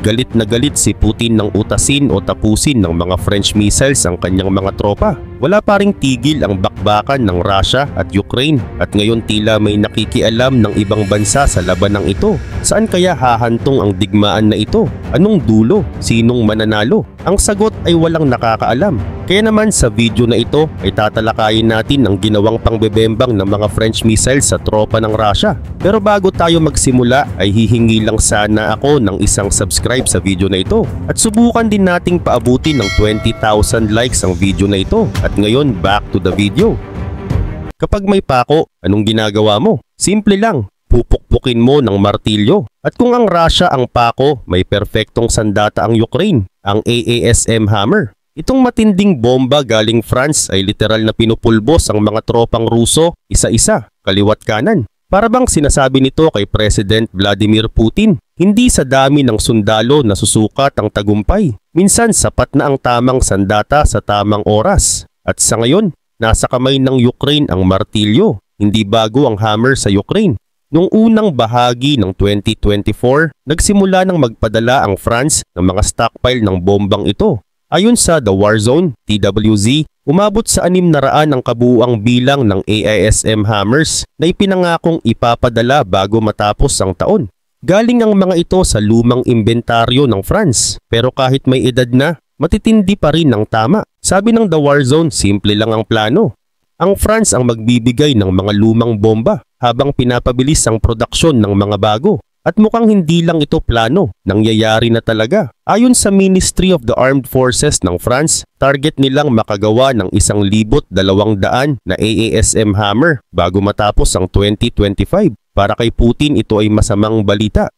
Galit na galit si Putin nang utasin o tapusin ng mga French missiles ang kanyang mga tropa. Wala pa ring tigil ang bakbakan ng Russia at Ukraine at ngayon tila may nakikialam ng ibang bansa sa labanang ito. Saan kaya hahantong ang digmaan na ito? Anong dulo? Sinong mananalo? Ang sagot ay walang nakakaalam. Kaya naman sa video na ito ay tatalakayin natin ang ginawang pangbebembang ng mga French missiles sa tropa ng Russia. Pero bago tayo magsimula ay hihingi lang sana ako ng isang subscribe sa video na ito. At subukan din nating paabutin ng 20,000 likes ang video na ito. At ngayon back to the video. Kapag may pako, anong ginagawa mo? Simple lang. Pupukpukin mo ng martilyo. At kung ang Russia ang pako, may perpektong sandata ang Ukraine, ang AASM Hammer. Itong matinding bomba galing France ay literal na pinupulbos ang mga tropang Ruso isa-isa, kaliwat kanan. Para bang sinasabi nito kay President Vladimir Putin, hindi sa dami ng sundalo na susukat ang tagumpay. Minsan sapat na ang tamang sandata sa tamang oras. At sa ngayon, nasa kamay ng Ukraine ang martilyo, hindi bago ang hammer sa Ukraine. Noong unang bahagi ng 2024, nagsimula ng magpadala ang France ng mga stockpile ng bombang ito. Ayon sa The Warzone, TWZ, umabot sa 600 ang kabuuang bilang ng AISM hammers na ipinangakong ipapadala bago matapos ang taon. Galing ang mga ito sa lumang inventaryo ng France, pero kahit may edad na, matitindi pa rin ng tama. Sabi ng The Warzone, simple lang ang plano. Ang France ang magbibigay ng mga lumang bomba habang pinapabilis ang produksyon ng mga bago. At mukhang hindi lang ito plano, nangyayari na talaga. Ayon sa Ministry of the Armed Forces ng France, target nilang makagawa ng 1,200 na AASM Hammer bago matapos ang 2025. Para kay Putin ito ay masamang balita.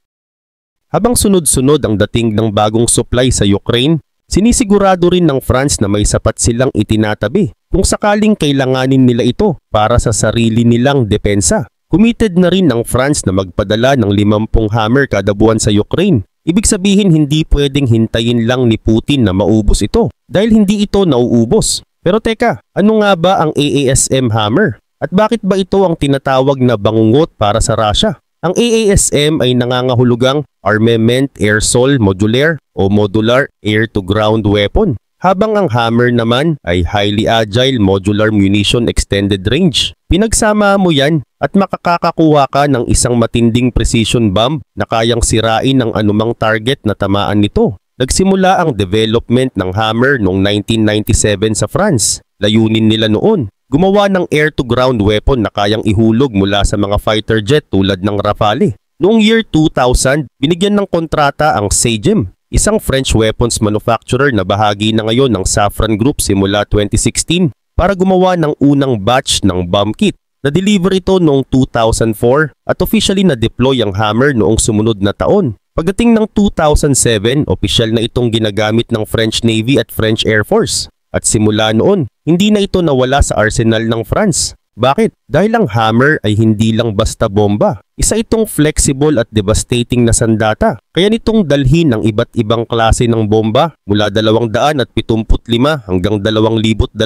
Habang sunod-sunod ang dating ng bagong supply sa Ukraine, sinisigurado rin ng France na may sapat silang itinatabi kung sakaling kailanganin nila ito para sa sarili nilang depensa. Committed na rin ang France na magpadala ng 50 hammer kada buwan sa Ukraine. Ibig sabihin hindi pwedeng hintayin lang ni Putin na maubos ito dahil hindi ito nauubos. Pero teka, ano nga ba ang AASM hammer? At bakit ba ito ang tinatawag na bangungot para sa Russia? Ang AASM ay nangangahulugang Armament Air-Sol Modular o Modular Air-to-Ground Weapon. Habang ang hammer naman ay Highly Agile Modular Munition Extended Range. Pinagsama mo yan at makakakakuha ka ng isang matinding precision bomb na kayang sirain ng anumang target na tamaan nito. Nagsimula ang development ng hammer noong 1997 sa France. Layunin nila noon, gumawa ng air-to-ground weapon na kayang ihulog mula sa mga fighter jet tulad ng Rafale. Noong year 2000, binigyan ng kontrata ang Sagem, isang French weapons manufacturer na bahagi na ngayon ng Safran Group simula 2016 para gumawa ng unang batch ng bomb kit. Na-deliver ito noong 2004 at officially na-deploy ang hammer noong sumunod na taon. Pagdating ng 2007, opisyal na itong ginagamit ng French Navy at French Air Force. At simula noon, hindi na ito nawala sa arsenal ng France. Bakit? Dahil ang hammer ay hindi lang basta bomba. Isa itong flexible at devastating na sandata. Kaya nitong dalhin ng iba't ibang klase ng bomba mula 275 hanggang 2,200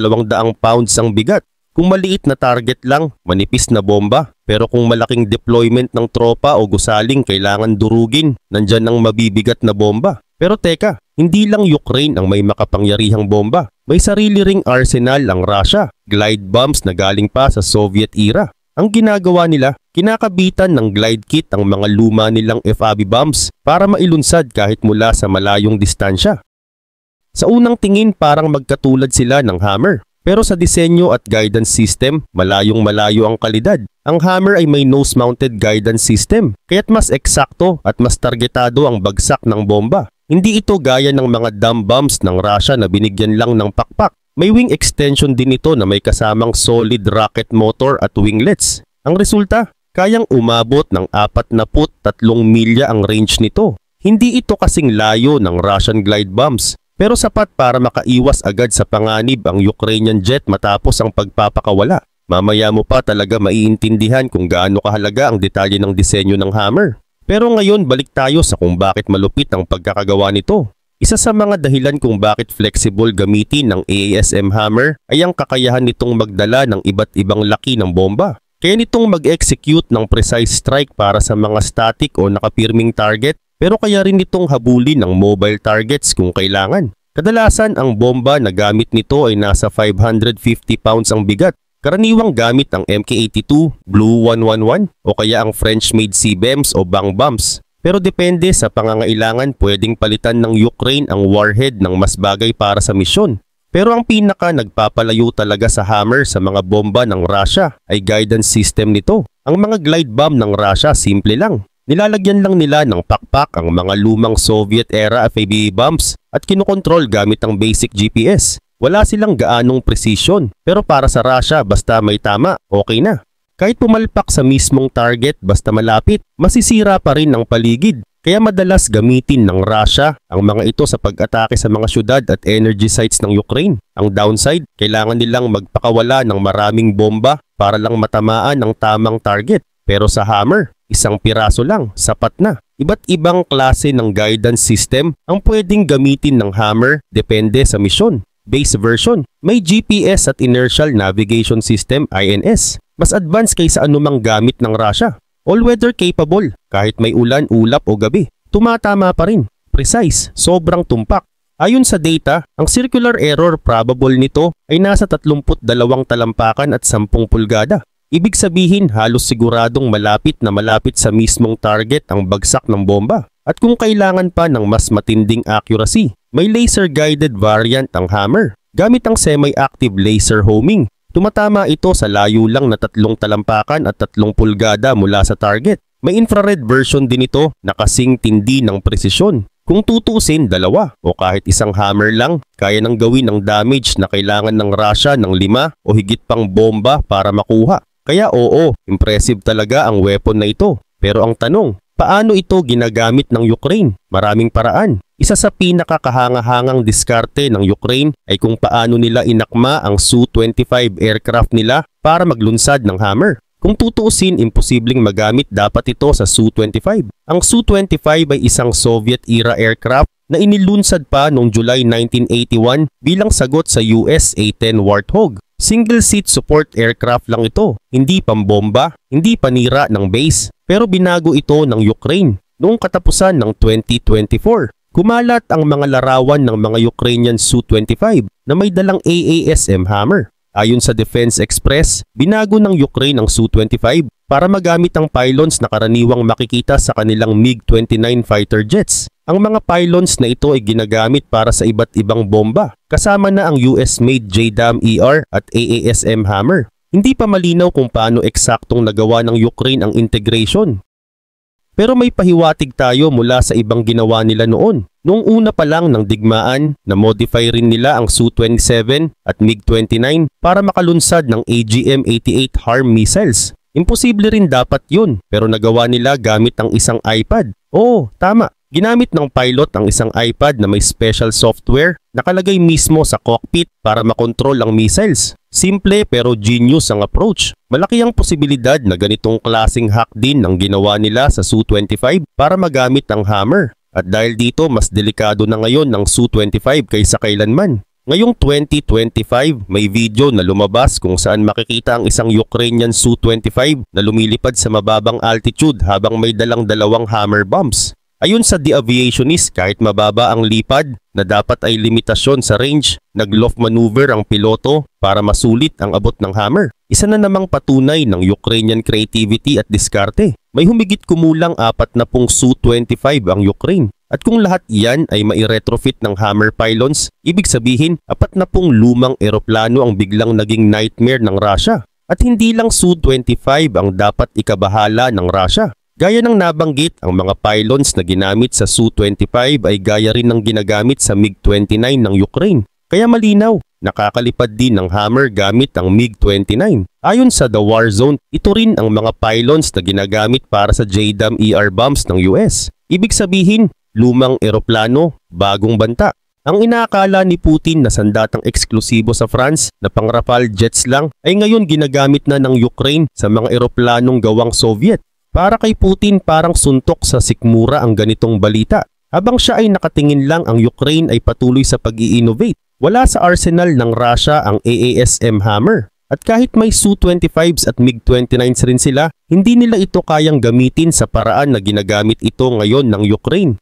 pounds ang bigat. Kung maliit na target lang, manipis na bomba. Pero kung malaking deployment ng tropa o gusaling kailangan durugin, nandyan ang mabibigat na bomba. Pero teka, hindi lang Ukraine ang may makapangyarihang bomba. May sarili ring arsenal ang Russia, glide bombs na galing pa sa Soviet era. Ang ginagawa nila, kinakabitan ng glide kit ang mga luma nilang FAB bombs para mailunsad kahit mula sa malayong distansya. Sa unang tingin parang magkatulad sila ng hammer. Pero sa disenyo at guidance system, malayong malayo ang kalidad. Ang hammer ay may nose-mounted guidance system, kaya't mas eksakto at mas targetado ang bagsak ng bomba. Hindi ito gaya ng mga dumb bombs ng Russia na binigyan lang ng pakpak. May wing extension din ito na may kasamang solid rocket motor at winglets. Ang resulta, kayang umabot ng 43 milya ang range nito. Hindi ito kasing layo ng Russian glide bombs, pero sapat para makaiwas agad sa panganib ang Ukrainian jet matapos ang pagpapakawala. Mamaya mo pa talaga maiintindihan kung gaano kahalaga ang detalye ng disenyo ng hammer. Pero ngayon balik tayo sa kung bakit malupit ang pagkakagawa nito. Isa sa mga dahilan kung bakit flexible gamitin ng AASM hammer ay ang kakayahan nitong magdala ng iba't ibang laki ng bomba. Kaya nitong mag-execute ng precise strike para sa mga static o nakapirming target pero kaya rin itong habulin ng mobile targets kung kailangan. Kadalasan ang bomba na gamit nito ay nasa 550 pounds ang bigat. Karaniwang gamit ang Mk82, Blue 111 o kaya ang French-made CBEMs o Bang Bombs. Pero depende sa pangangailangan, pwedeng palitan ng Ukraine ang warhead ng mas bagay para sa misyon. Pero ang pinaka nagpapalayo talaga sa hammer sa mga bomba ng Russia ay guidance system nito. Ang mga glide bomb ng Russia simple lang. Nilalagyan lang nila ng pakpak ang mga lumang Soviet-era FPV bombs at kinokontrol gamit ang basic GPS. Wala silang gaanong precision, pero para sa Russia basta may tama, okay na. Kahit pumalpak sa mismong target basta malapit, masisira pa rin ang paligid. Kaya madalas gamitin ng Russia ang mga ito sa pag-atake sa mga syudad at energy sites ng Ukraine. Ang downside, kailangan nilang magpakawala ng maraming bomba para lang matamaan ang tamang target. Pero sa hammer, isang piraso lang, sapat na. Iba't ibang klase ng guidance system ang pwedeng gamitin ng hammer depende sa misyon. Base version, may GPS at Inertial Navigation System INS. Mas advanced kaysa anumang gamit ng Russia. All-weather capable, kahit may ulan, ulap o gabi. Tumatama pa rin. Precise, sobrang tumpak. Ayon sa data, ang circular error probable nito ay nasa 32 talampakan at 10 pulgada. Ibig sabihin halos siguradong malapit na malapit sa mismong target ang bagsak ng bomba. At kung kailangan pa ng mas matinding accuracy, may laser-guided variant ang hammer. Gamit ang semi-active laser homing. Tumatama ito sa layo lang na 3 talampakan at 3 pulgada mula sa target. May infrared version din ito na kasing tindi ng presisyon. Kung tutusin, 2 o kahit isang hammer lang, kaya nang gawin ang damage na kailangan ng Russia ng 5 o higit pang bomba para makuha. Kaya oo, impressive talaga ang weapon na ito. Pero ang tanong, paano ito ginagamit ng Ukraine? Maraming paraan. Isa sa pinakakahangahangang diskarte ng Ukraine ay kung paano nila inakma ang Su-25 aircraft nila para maglunsad ng hammer. Kung tutuusin, imposibleng magamit dapat ito sa Su-25. Ang Su-25 ay isang Soviet-era aircraft na inilunsad pa noong July 1981 bilang sagot sa US A-10 Warthog. Single-seat support aircraft lang ito, hindi pambomba, hindi panira ng base, pero binago ito ng Ukraine noong katapusan ng 2024. Kumalat ang mga larawan ng mga Ukrainian Su-25 na may dalang AASM hammer. Ayon sa Defense Express, binago ng Ukraine ang Su-25 para magamit ang pylons na karaniwang makikita sa kanilang MiG-29 fighter jets. Ang mga pylons na ito ay ginagamit para sa iba't ibang bomba, kasama na ang US-made JDAM-ER at AASM hammer. Hindi pa malinaw kung paano eksaktong nagawa ng Ukraine ang integration. Pero may pahiwatig tayo mula sa ibang ginawa nila noon. Noong una pa lang ng digmaan, na-modify rin nila ang Su-27 at MiG-29 para makalunsad ng AGM-88 HARM missiles. Imposible rin dapat yun, pero nagawa nila gamit ang isang iPad. Oo, tama. Ginamit ng pilot ang isang iPad na may special software nakalagay mismo sa cockpit para makontrol ang missiles. Simple pero genius ang approach. Malaki ang posibilidad na ganitong klaseng hack din ang ginawa nila sa Su-25 para magamit ang hammer. At dahil dito mas delikado na ngayon ng Su-25 kaysa kailanman. Ngayong 2025 may video na lumabas kung saan makikita ang isang Ukrainian Su-25 na lumilipad sa mababang altitude habang may dalang 2 hammer bombs. Ayon sa The Aviationist, kahit mababa ang lipad na dapat ay limitasyon sa range, nag-loft maneuver ang piloto para masulit ang abot ng hammer. Isa na namang patunay ng Ukrainian creativity at diskarte. May humigit kumulang 40 Su-25 ang Ukraine. At kung lahat yan ay mai-retrofit ng hammer pylons, ibig sabihin 40 lumang eroplano ang biglang naging nightmare ng Russia. At hindi lang Su-25 ang dapat ikabahala ng Russia. Gaya ng nabanggit, ang mga pylons na ginamit sa Su-25 ay gaya rin ng ginagamit sa MiG-29 ng Ukraine. Kaya malinaw, nakakalipad din ng hammer gamit ang MiG-29. Ayon sa The War Zone, ito rin ang mga pylons na ginagamit para sa JDAM-ER bombs ng US. Ibig sabihin, lumang eroplano, bagong banta. Ang inaakala ni Putin na sandatang eksklusibo sa France na pang-Rafale jets lang ay ngayon ginagamit na ng Ukraine sa mga eroplanong gawang Soviet. Para kay Putin parang suntok sa sikmura ang ganitong balita. Habang siya ay nakatingin lang, ang Ukraine ay patuloy sa pag-i-innovate. Wala sa arsenal ng Russia ang AASM hammer. At kahit may Su-25s at MiG-29s rin sila, hindi nila ito kayang gamitin sa paraan na ginagamit ito ngayon ng Ukraine.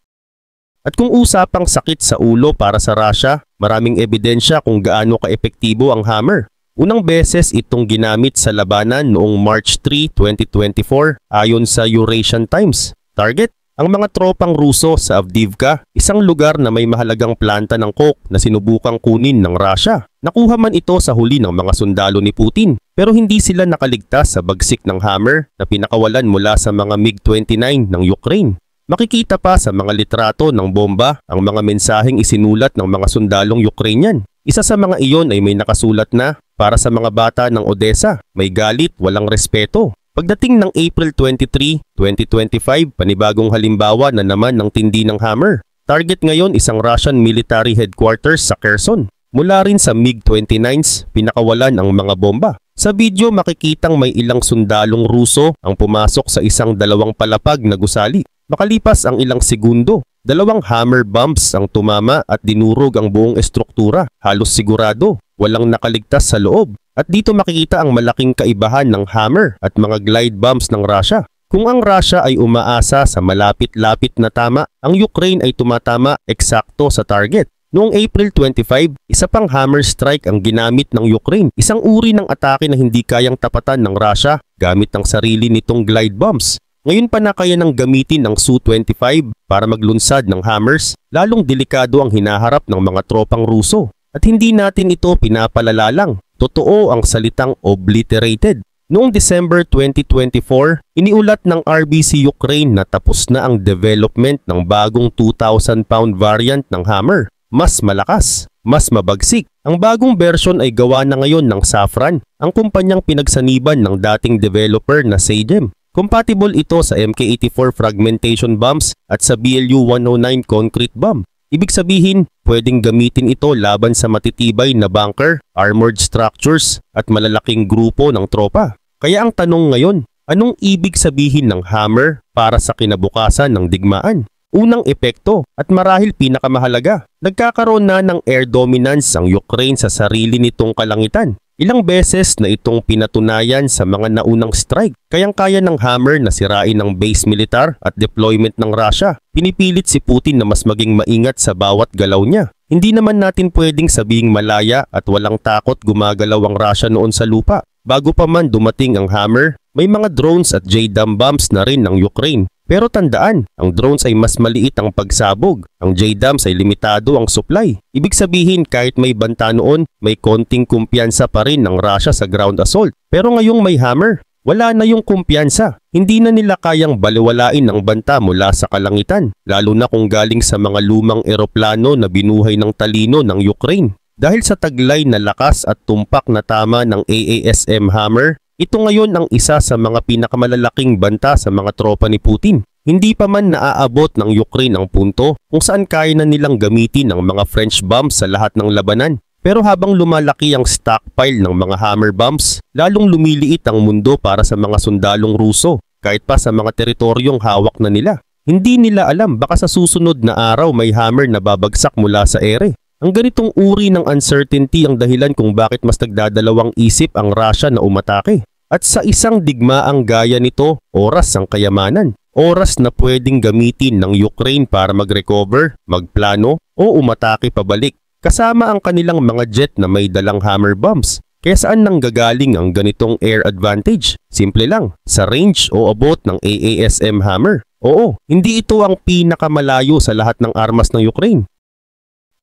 At kung usapang sakit sa ulo para sa Russia, maraming ebidensya kung gaano kaepektibo ang Hammer. Unang beses itong ginamit sa labanan noong March 3, 2024 ayon sa Eurasian Times. Target: ang mga tropang Ruso sa Avdiivka, isang lugar na may mahalagang planta ng coke na sinubukang kunin ng Russia. Nakuha man ito sa huli ng mga sundalo ni Putin, pero hindi sila nakaligtas sa bagsik ng Hammer na pinakawalan mula sa mga MiG-29 ng Ukraine. Makikita pa sa mga litrato ng bomba ang mga mensaheng isinulat ng mga sundalong Ukrainian. Isa sa mga iyon ay may nakasulat na, "Para sa mga bata ng Odessa, may galit, walang respeto." Pagdating ng April 23, 2025, panibagong halimbawa na naman ng tindi ng Hammer. Target ngayon isang Russian military headquarters sa Kherson. Mula rin sa MiG-29s, pinakawalan ang mga bomba. Sa video makikitang may ilang sundalong Ruso ang pumasok sa isang dalawang palapag na gusali. Makalipas ang ilang segundo, dalawang Hammer bombs ang tumama at dinurog ang buong estruktura. Halos sigurado, walang nakaligtas sa loob. At dito makikita ang malaking kaibahan ng Hammer at mga glide bombs ng Russia. Kung ang Russia ay umaasa sa malapit-lapit na tama, ang Ukraine ay tumatama eksakto sa target. Noong April 25, isa pang Hammer strike ang ginamit ng Ukraine, isang uri ng atake na hindi kayang tapatan ng Russia gamit ang sarili nitong glide bombs. Ngayon pa na kaya nang gamitin ng Su-25 para maglunsad ng Hammers, lalong delikado ang hinaharap ng mga tropang Ruso. At hindi natin ito pinapalala lang, totoo ang salitang obliterated. Noong December 2024, iniulat ng RBC Ukraine na tapos na ang development ng bagong 2,000-pound variant ng Hammer. Mas malakas, mas mabagsik. Ang bagong version ay gawa na ngayon ng Safran, ang kumpanyang pinagsaniban ng dating developer na Sagem. Compatible ito sa Mk-84 fragmentation bombs at sa BLU-109 concrete bomb. Ibig sabihin, pwedeng gamitin ito laban sa matitibay na bunker, armored structures at malalaking grupo ng tropa. Kaya ang tanong ngayon, anong ibig sabihin ng Hammer para sa kinabukasan ng digmaan? Unang epekto at marahil pinakamahalaga, nagkakaroon na ng air dominance ang Ukraine sa sarili nitong kalangitan. Ilang beses na itong pinatunayan sa mga naunang strike. Kayang-kaya ng Hammer na sirain ang base militar at deployment ng Russia. Pinipilit si Putin na mas maging maingat sa bawat galaw niya. Hindi naman natin pwedeng sabihing malaya at walang takot gumagalaw ang Russia noon sa lupa. Bago pa man dumating ang Hammer, may mga drones at JDAM bombs na rin ng Ukraine. Pero tandaan, ang drones ay mas maliit ang pagsabog. Ang JDAMs ay limitado ang supply. Ibig sabihin kahit may banta noon, may konting kumpiyansa pa rin ng Russia sa ground assault. Pero ngayong may Hammer, wala na yung kumpiyansa. Hindi na nila kayang baliwalain ang banta mula sa kalangitan, lalo na kung galing sa mga lumang eroplano na binuhay ng talino ng Ukraine. Dahil sa taglay na lakas at tumpak na tama ng AASM Hammer, ito ngayon ang isa sa mga pinakamalalaking banta sa mga tropa ni Putin. Hindi pa man naaabot ng Ukraine ang punto kung saan kaya na nilang gamitin ang mga French bombs sa lahat ng labanan. Pero habang lumalaki ang stockpile ng mga Hammer bombs, lalong lumiliit ang mundo para sa mga sundalong Ruso, kahit pa sa mga teritoryong hawak na nila. Hindi nila alam baka sa susunod na araw may Hammer na babagsak mula sa ere. Ang ganitong uri ng uncertainty ang dahilan kung bakit mas nagdadalawang isip ang Russia na umatake. At sa isang digmaang gaya nito, oras ang kayamanan. Oras na pwedeng gamitin ng Ukraine para mag-recover, magplano o umatake pabalik. Kasama ang kanilang mga jet na may dalang Hammer bombs. Kaya saan nanggagaling ang ganitong air advantage? Simple lang, sa range o abot ng AASM Hammer. Oo, hindi ito ang pinakamalayo sa lahat ng armas ng Ukraine.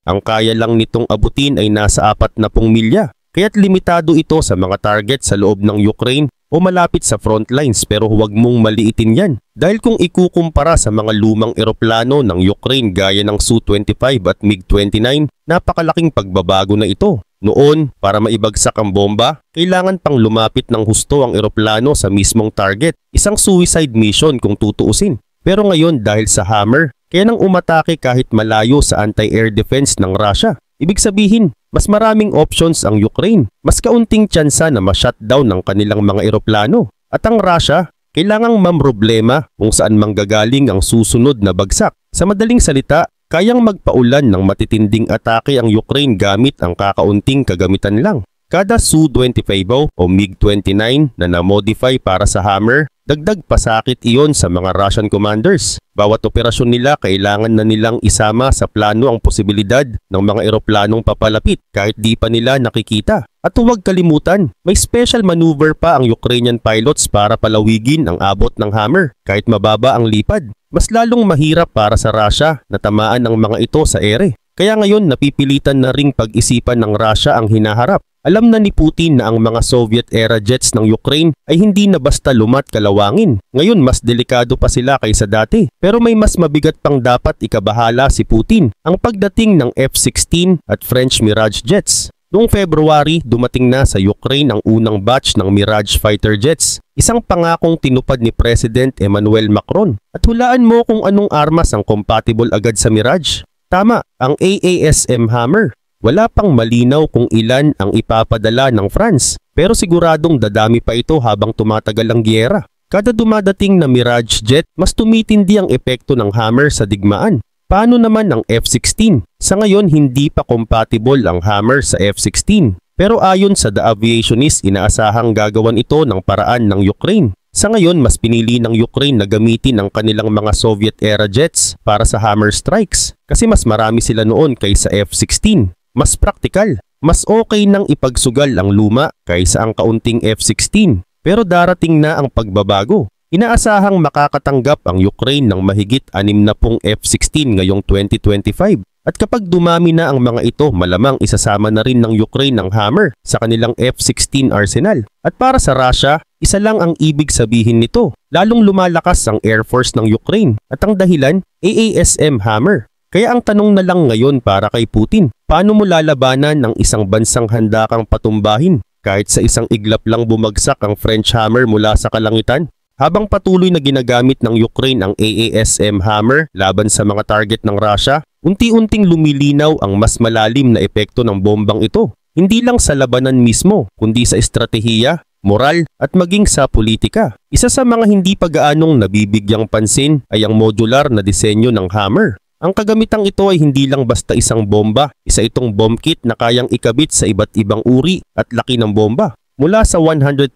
Ang kaya lang nitong abutin ay nasa 40 milya, kaya't limitado ito sa mga target sa loob ng Ukraine o malapit sa front lines, pero huwag mong maliitin yan. Dahil kung ikukumpara sa mga lumang eroplano ng Ukraine gaya ng Su-25 at MiG-29, napakalaking pagbabago na ito. Noon, para maibagsak ang bomba, kailangan pang lumapit ng husto ang eroplano sa mismong target. Isang suicide mission kung tutuusin. Pero ngayon dahil sa Hammer, kaya nang umatake kahit malayo sa anti-air defense ng Russia. Ibig sabihin, mas maraming options ang Ukraine. Mas kaunting tsansa na ma-shutdown ng kanilang mga eroplano. At ang Russia, kailangang mamroblema kung saan manggagaling ang susunod na bagsak. Sa madaling salita, kayang magpaulan ng matitinding atake ang Ukraine gamit ang kakaunting kagamitan lang. Kada Su-25 o MiG-29 na na-modify para sa Hammer, dagdag pasakit iyon sa mga Russian commanders. Bawat operasyon nila kailangan na nilang isama sa plano ang posibilidad ng mga eroplanong papalapit kahit di pa nila nakikita. At huwag kalimutan, may special maneuver pa ang Ukrainian pilots para palawigin ang abot ng Hammer kahit mababa ang lipad. Mas lalong mahirap para sa Russia na tamaan ang mga ito sa ere. Kaya ngayon napipilitan na ring pag-isipan ng Russia ang hinaharap. Alam na ni Putin na ang mga Soviet-era jets ng Ukraine ay hindi na basta lumat kalawangin. Ngayon mas delikado pa sila kaysa dati. Pero may mas mabigat pang dapat ikabahala si Putin, ang pagdating ng F-16 at French Mirage jets. Noong February, dumating na sa Ukraine ang unang batch ng Mirage fighter jets. Isang pangakong tinupad ni President Emmanuel Macron. At hulaan mo kung anong armas ang compatible agad sa Mirage? Tama, ang AASM Hammer. Wala pang malinaw kung ilan ang ipapadala ng France, pero siguradong dadami pa ito habang tumatagal ang giyera. Kada dumadating na Mirage jet, mas tumitindi ang epekto ng Hammer sa digmaan. Paano naman ang F-16? Sa ngayon, hindi pa compatible ang Hammer sa F-16. Pero ayon sa The Aviationist, inaasahang gagawan ito ng paraan ng Ukraine. Sa ngayon, mas pinili ng Ukraine na gamitin ang kanilang mga Soviet-era jets para sa Hammer strikes kasi mas marami sila noon kaysa F-16. Mas praktikal, mas okay nang ipagsugal ang luma kaysa ang kaunting F-16. Pero darating na ang pagbabago. Inaasahang makakatanggap ang Ukraine ng mahigit 60 F-16 ngayong 2025. At kapag dumami na ang mga ito, malamang isasama na rin ng Ukraine ang Hammer sa kanilang F-16 arsenal. At para sa Russia, isa lang ang ibig sabihin nito. Lalong lumalakas ang Air Force ng Ukraine at ang dahilan, AASM Hammer. Kaya ang tanong na lang ngayon para kay Putin, paano mo lalabanan ng isang bansang handa kang patumbahin kahit sa isang iglap lang bumagsak ang French Hammer mula sa kalangitan? Habang patuloy na ginagamit ng Ukraine ang AASM Hammer laban sa mga target ng Russia, unti-unting lumilinaw ang mas malalim na epekto ng bombang ito. Hindi lang sa labanan mismo, kundi sa estratehiya, moral at maging sa politika. Isa sa mga hindi pa gaanong nabibigyang pansin ay ang modular na disenyo ng Hammer. Ang kagamitang ito ay hindi lang basta isang bomba, isa itong bomb kit na kayang ikabit sa iba't ibang uri at laki ng bomba. Mula sa 125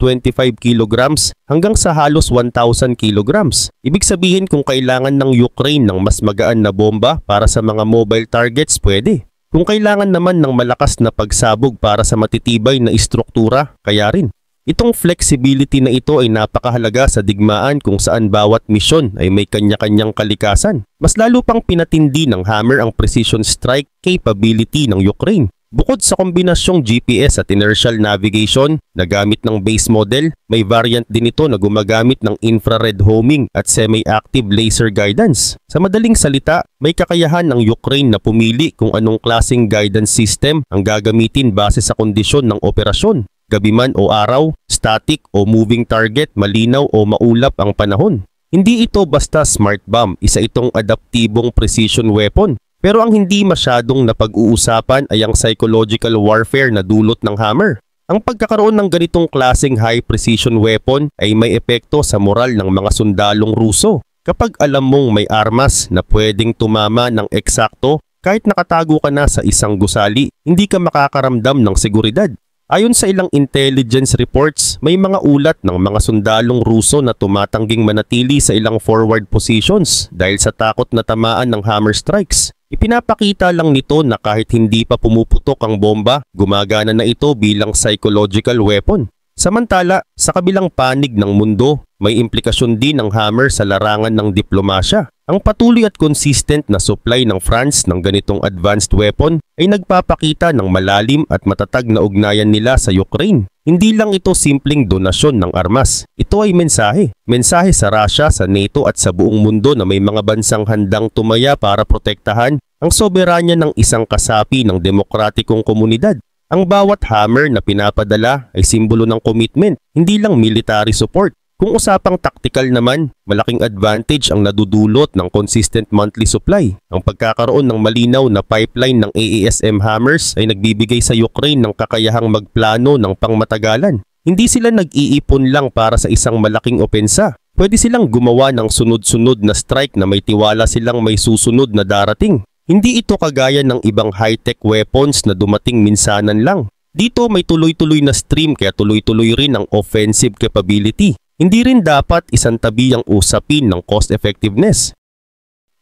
kilograms hanggang sa halos 1,000 kilograms. Ibig sabihin kung kailangan ng Ukraine ng mas magaan na bomba para sa mga mobile targets, pwede. Kung kailangan naman ng malakas na pagsabog para sa matitibay na istruktura, kaya rin. Itong flexibility na ito ay napakahalaga sa digmaan kung saan bawat misyon ay may kanya-kanyang kalikasan. Mas lalo pang pinatindi ng Hammer ang precision strike capability ng Ukraine. Bukod sa kombinasyong GPS at inertial navigation na gamit ng base model, may variant din ito na gumagamit ng infrared homing at semi-active laser guidance. Sa madaling salita, may kakayahan ng Ukraine na pumili kung anong klaseng guidance system ang gagamitin base sa kondisyon ng operasyon. Gabi man o araw, static o moving target, malinaw o maulap ang panahon. Hindi ito basta smart bomb, isa itong adaptibong precision weapon. Pero ang hindi masyadong napag-uusapan ay ang psychological warfare na dulot ng Hammer. Ang pagkakaroon ng ganitong klaseng high precision weapon ay may epekto sa moral ng mga sundalong Ruso. Kapag alam mong may armas na pwedeng tumama ng eksakto, kahit nakatago ka na sa isang gusali, hindi ka makakaramdam ng seguridad. Ayon sa ilang intelligence reports, may mga ulat ng mga sundalong Ruso na tumatangging manatili sa ilang forward positions dahil sa takot na tamaan ng Hammer strikes. Ipinapakita lang nito na kahit hindi pa pumuputok ang bomba, gumagana na ito bilang psychological weapon. Samantala, sa kabilang panig ng mundo, may implikasyon din ang Hammer sa larangan ng diplomasya. Ang patuloy at consistent na supply ng France ng ganitong advanced weapon ay nagpapakita ng malalim at matatag na ugnayan nila sa Ukraine. Hindi lang ito simpleng donasyon ng armas. Ito ay mensahe. Mensahe sa Russia, sa NATO at sa buong mundo na may mga bansang handang tumaya para protektahan ang soberanya ng isang kasapi ng demokratikong komunidad. Ang bawat Hammer na pinapadala ay simbolo ng commitment, hindi lang military support. Kung usapang taktikal naman, malaking advantage ang nadudulot ng consistent monthly supply. Ang pagkakaroon ng malinaw na pipeline ng AASM Hammers ay nagbibigay sa Ukraine ng kakayahang magplano ng pangmatagalan. Hindi sila nag-iipon lang para sa isang malaking opensa. Pwede silang gumawa ng sunod-sunod na strike na may tiwala silang may susunod na darating. Hindi ito kagaya ng ibang high-tech weapons na dumating minsanan lang. Dito may tuloy-tuloy na stream kaya tuloy-tuloy rin ang offensive capability. Hindi rin dapat isantabi ang usapin ng cost effectiveness.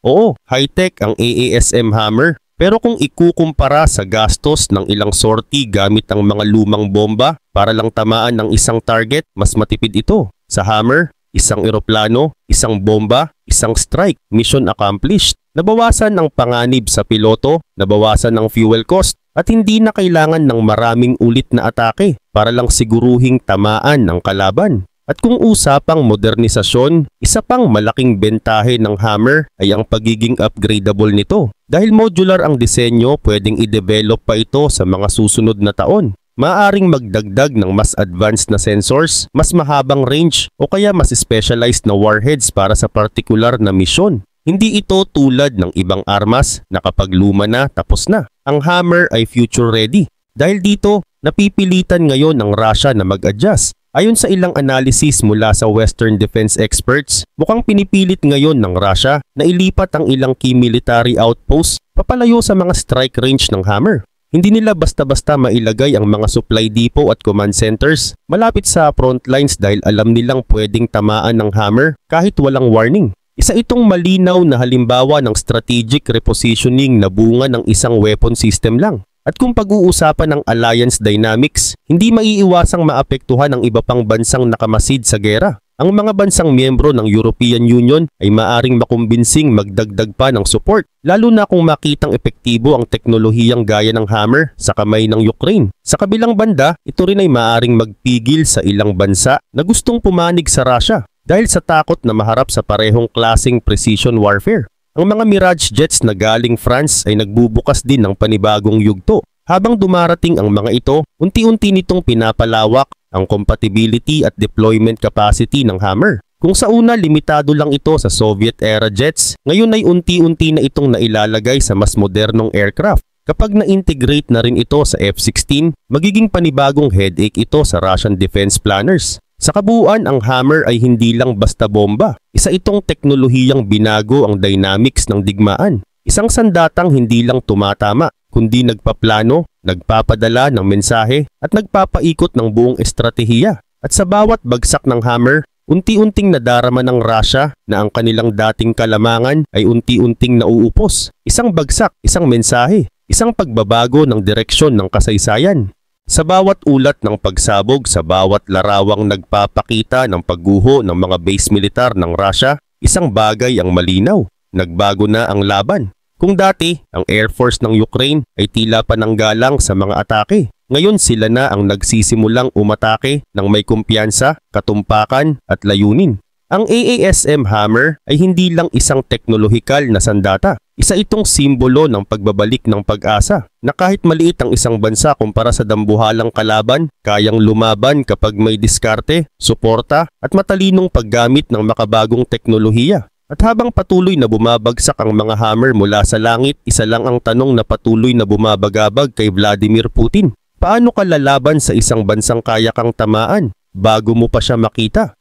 Oo, high-tech ang AASM Hammer, pero kung ikukumpara sa gastos ng ilang sortie gamit ang mga lumang bomba para lang tamaan ng isang target, mas matipid ito. Sa Hammer, isang eroplano, isang bomba, isang strike, mission accomplished. Nabawasan ang panganib sa piloto, nabawasan ang fuel cost, at hindi na kailangan ng maraming ulit na atake para lang siguruhing tamaan ang kalaban. At kung usapang modernisasyon, isa pang malaking bentahe ng Hammer ay ang pagiging upgradable nito. Dahil modular ang disenyo, pwedeng i-develop pa ito sa mga susunod na taon. Maaaring magdagdag ng mas advanced na sensors, mas mahabang range o kaya mas specialized na warheads para sa partikular na misyon. Hindi ito tulad ng ibang armas na kapag luma na tapos na. Ang Hammer ay future ready. Dahil dito, napipilitan ngayon ng Russia na mag-adjust. Ayon sa ilang analysis mula sa Western defense experts, mukhang pinipilit ngayon ng Russia na ilipat ang ilang key military outposts papalayo sa mga strike range ng Hammer. Hindi nila basta-basta mailagay ang mga supply depot at command centers malapit sa front lines dahil alam nilang pwedeng tamaan ng Hammer kahit walang warning. Isa itong malinaw na halimbawa ng strategic repositioning na bunga ng isang weapon system lang. At kung pag-uusapan ng alliance dynamics, hindi maiiwasang maapektuhan ang iba pang bansang nakamasid sa gera. Ang mga bansang miyembro ng European Union ay maaring makumbinsing magdagdag pa ng support, lalo na kung makitang epektibo ang teknolohiyang gaya ng Hammer sa kamay ng Ukraine. Sa kabilang banda, ito rin ay maaring magpigil sa ilang bansa na gustong pumanig sa Russia dahil sa takot na maharap sa parehong klaseng precision warfare. Ang mga Mirage jets na galing France ay nagbubukas din ng panibagong yugto. Habang dumarating ang mga ito, unti-unti nitong pinapalawak ang compatibility at deployment capacity ng Hammer. Kung sa una limitado lang ito sa Soviet-era jets, ngayon ay unti-unti na itong nailalagay sa mas modernong aircraft. Kapag na-integrate na rin ito sa F-16, magiging panibagong headache ito sa Russian defense planners. Sa kabuuan, ang Hammer ay hindi lang basta bomba. Isa itong teknolohiyang binago ang dynamics ng digmaan. Isang sandatang hindi lang tumatama, kundi nagpaplano, nagpapadala ng mensahe at nagpapaikot ng buong estratehiya. At sa bawat bagsak ng Hammer, unti-unting nadarama ng Russia na ang kanilang dating kalamangan ay unti-unting nauupos. Isang bagsak, isang mensahe, isang pagbabago ng direksyon ng kasaysayan. Sa bawat ulat ng pagsabog, sa bawat larawang nagpapakita ng pagguho ng mga base militar ng Russia, isang bagay ang malinaw. Nagbago na ang laban. Kung dati, ang Air Force ng Ukraine ay tila pananggalang sa mga atake, ngayon sila na ang nagsisimulang umatake ng may kumpiyansa, katumpakan at layunin. Ang AASM Hammer ay hindi lang isang teknolohikal na sandata. Isa itong simbolo ng pagbabalik ng pag-asa na kahit maliit ang isang bansa kumpara sa dambuhalang kalaban, kayang lumaban kapag may diskarte, suporta at matalinong paggamit ng makabagong teknolohiya. At habang patuloy na bumabagsak ang mga Hammer mula sa langit, isa lang ang tanong na patuloy na bumabagabag kay Vladimir Putin. Paano ka lalaban sa isang bansang kaya kang tamaan bago mo pa siya makita?